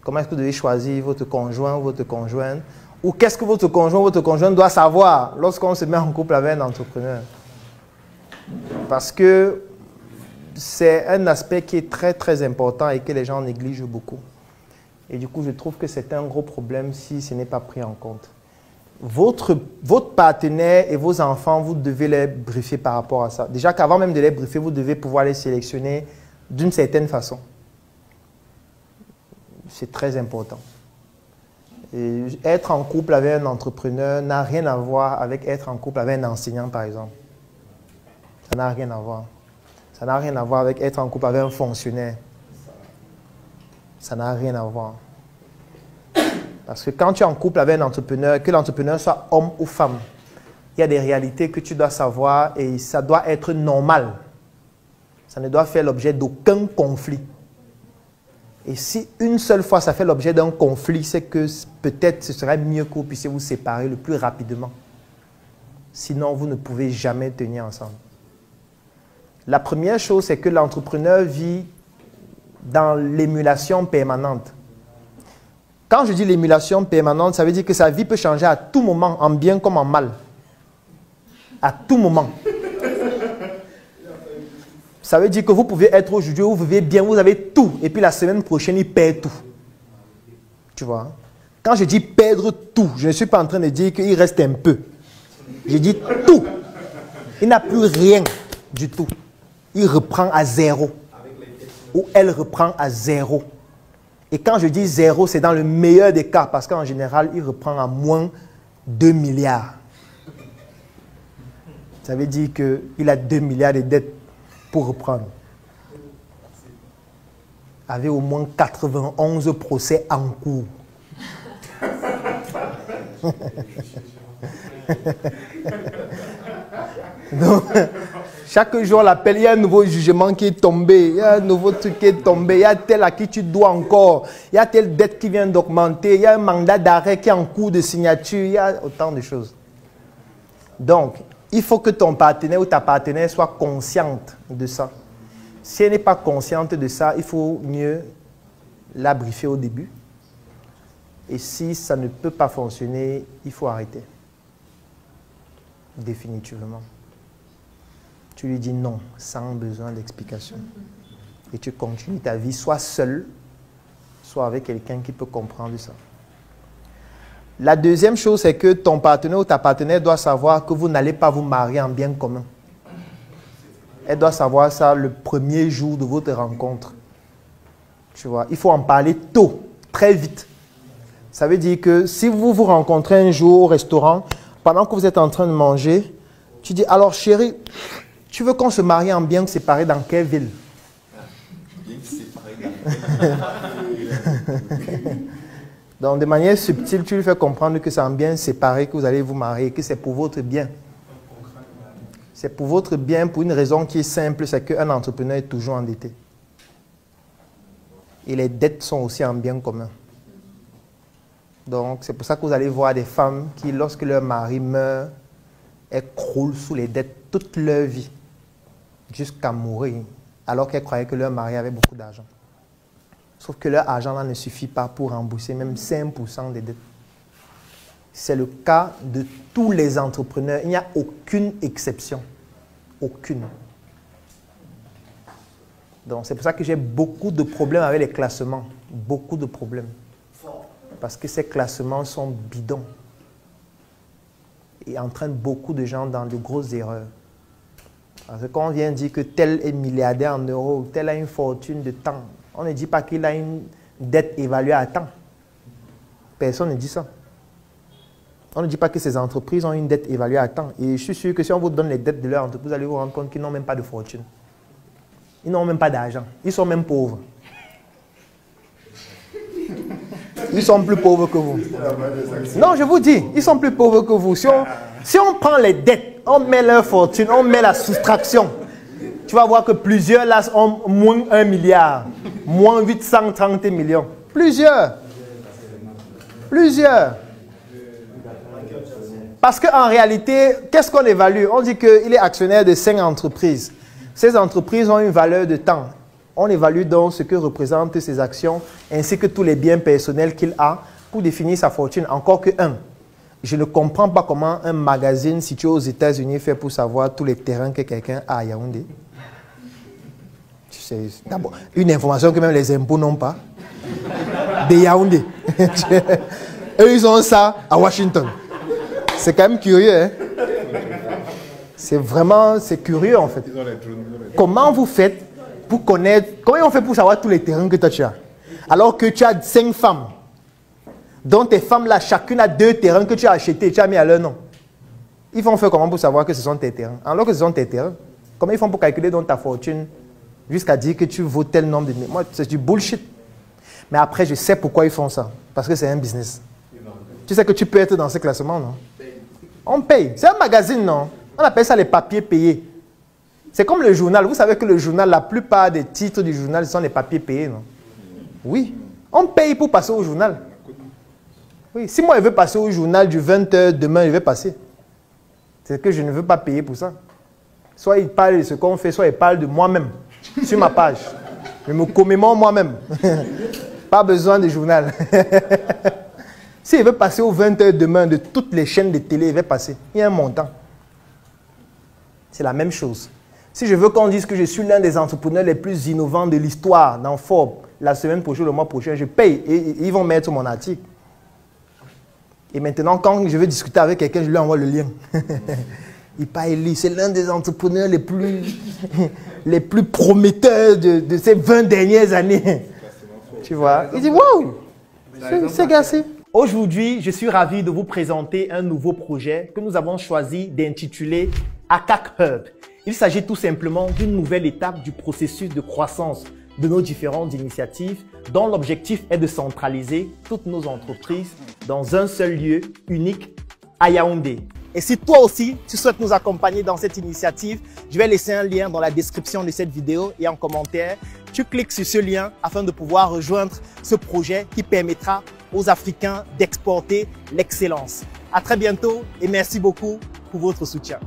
Comment est-ce que vous devez choisir votre conjoint ou votre conjointe? Ou qu'est-ce que votre conjoint ou votre conjointe doit savoir lorsqu'on se met en couple avec un entrepreneur? Parce que c'est un aspect qui est très très important et que les gens négligent beaucoup. Et du coup, je trouve que c'est un gros problème si ce n'est pas pris en compte. Votre partenaire et vos enfants, vous devez les briefer par rapport à ça. Déjà qu'avant même de les briefer, vous devez pouvoir les sélectionner d'une certaine façon. C'est très important. Et être en couple avec un entrepreneur n'a rien à voir avec être en couple avec un enseignant, par exemple. Ça n'a rien à voir. Ça n'a rien à voir avec être en couple avec un fonctionnaire. Ça n'a rien à voir. Parce que quand tu es en couple avec un entrepreneur, que l'entrepreneur soit homme ou femme, il y a des réalités que tu dois savoir et ça doit être normal. Ça ne doit faire l'objet d'aucun conflit. Et si une seule fois ça fait l'objet d'un conflit, c'est que peut-être ce serait mieux que vous puissiez vous séparer le plus rapidement. Sinon, vous ne pouvez jamais tenir ensemble. La première chose, c'est que l'entrepreneur vit dans l'émulation permanente. Quand je dis l'émulation permanente, ça veut dire que sa vie peut changer à tout moment, en bien comme en mal. À tout moment. Ça veut dire que vous pouvez être aujourd'hui, vous vivez bien, vous avez tout. Et puis la semaine prochaine, il perd tout. Tu vois? Quand je dis perdre tout, je ne suis pas en train de dire qu'il reste un peu. Je dis tout. Il n'a plus rien du tout. Il reprend à zéro. Ou elle reprend à zéro. Et quand je dis zéro, c'est dans le meilleur des cas. Parce qu'en général, il reprend à moins 2 milliards. Ça veut dire qu'il a 2 milliards de dettes pour reprendre. Avec au moins 91 procès en cours. Donc, chaque jour, on l'appelle, il y a un nouveau jugement qui est tombé, il y a un nouveau truc qui est tombé, il y a tel à qui tu dois encore, il y a telle dette qui vient d'augmenter, il y a un mandat d'arrêt qui est en cours de signature, il y a autant de choses. Donc, il faut que ton partenaire ou ta partenaire soit consciente de ça. Si elle n'est pas consciente de ça, il faut mieux la briefer au début. Et si ça ne peut pas fonctionner, il faut arrêter. Définitivement. Tu lui dis non, sans besoin d'explication. Et tu continues ta vie, soit seul, soit avec quelqu'un qui peut comprendre ça. La deuxième chose, c'est que ton partenaire ou ta partenaire doit savoir que vous n'allez pas vous marier en bien commun. Elle doit savoir ça le premier jour de votre rencontre. Tu vois, il faut en parler tôt, très vite. Ça veut dire que si vous vous rencontrez un jour au restaurant, pendant que vous êtes en train de manger, tu dis, alors chérie, tu veux qu'on se marie en bien séparé dans quelle ville? Bien séparé. Donc, de manière subtile, tu lui fais comprendre que c'est en bien séparé que vous allez vous marier, que c'est pour votre bien. C'est pour votre bien, pour une raison qui est simple, c'est qu'un entrepreneur est toujours endetté. Et les dettes sont aussi en bien commun. Donc, c'est pour ça que vous allez voir des femmes qui, lorsque leur mari meurt, elles croulent sous les dettes toute leur vie, jusqu'à mourir, alors qu'elles croyaient que leur mari avait beaucoup d'argent. Sauf que leur argent là ne suffit pas pour rembourser même 5% des dettes. C'est le cas de tous les entrepreneurs. Il n'y a aucune exception. Aucune. Donc, c'est pour ça que j'ai beaucoup de problèmes avec les classements. Beaucoup de problèmes. Parce que ces classements sont bidons. Et entraînent beaucoup de gens dans de grosses erreurs. Parce que quand on vient dire que tel est milliardaire en euros, tel a une fortune de tant, on ne dit pas qu'il a une dette évaluée à tant. Personne ne dit ça. On ne dit pas que ces entreprises ont une dette évaluée à tant. Et je suis sûr que si on vous donne les dettes de leur entreprise, vous allez vous rendre compte qu'ils n'ont même pas de fortune. Ils n'ont même pas d'argent. Ils sont même pauvres. Ils sont plus pauvres que vous. Non, je vous dis, ils sont plus pauvres que vous. Si on prend les dettes, on met leur fortune, on met la soustraction, tu vas voir que plusieurs là ont moins 1 milliard, moins 830 millions. Plusieurs. Plusieurs. Parce qu'en réalité, qu'est-ce qu'on évalue? On dit qu'il est actionnaire de 5 entreprises. Ces entreprises ont une valeur de temps. On évalue donc ce que représentent ses actions ainsi que tous les biens personnels qu'il a pour définir sa fortune. Encore que je ne comprends pas comment un magazine situé aux États-Unis fait pour savoir tous les terrains que quelqu'un a à Yaoundé. C'est d'abord une information que même les impôts n'ont pas. De Yaoundé. Eux, ils ont ça à Washington. C'est quand même curieux, hein? C'est curieux en fait. Comment vous faites pour connaître, comment on fait pour savoir tous les terrains que toi tu as? Alors que tu as 5 femmes, dont tes femmes là, chacune a 2 terrains que tu as achetés, tu as mis à leur nom. Ils vont faire comment pour savoir que ce sont tes terrains? Alors que ce sont tes terrains, comment ils font pour calculer donc ta fortune jusqu'à dire que tu vaux tel nombre de... Moi, c'est du bullshit. Mais après, je sais pourquoi ils font ça. Parce que c'est un business. Tu sais que tu peux être dans ce classement, non? On paye. C'est un magazine, non? On appelle ça les papiers payés. C'est comme le journal. Vous savez que le journal, la plupart des titres du journal sont les papiers payés, non? Oui. On paye pour passer au journal. Oui. Si moi, je veux passer au journal du 20h, demain, je vais passer. C'est que je ne veux pas payer pour ça. Soit il parle de ce qu'on fait, soit il parle de moi-même sur ma page. Je me commémore moi-même. Pas besoin de journal. S'il veut passer aux 20h demain de toutes les chaînes de télé, il va passer. Il y a un montant. C'est la même chose. Si je veux qu'on dise que je suis l'un des entrepreneurs les plus innovants de l'histoire dans Forbes, la semaine prochaine, le mois prochain, je paye et ils vont mettre mon article. Et maintenant, quand je veux discuter avec quelqu'un, je lui envoie le lien. Il parle, c'est l'un des entrepreneurs les plus prometteurs de ces 20 dernières années. Tu vois? Il dit, wow, c'est gassé. Aujourd'hui, je suis ravi de vous présenter un nouveau projet que nous avons choisi d'intituler ACAC Hub. Il s'agit tout simplement d'une nouvelle étape du processus de croissance de nos différentes initiatives dont l'objectif est de centraliser toutes nos entreprises dans un seul lieu unique à Yaoundé. Et si toi aussi, tu souhaites nous accompagner dans cette initiative, je vais laisser un lien dans la description de cette vidéo et en commentaire. Tu cliques sur ce lien afin de pouvoir rejoindre ce projet qui permettra aux Africains d'exporter l'excellence. À très bientôt et merci beaucoup pour votre soutien.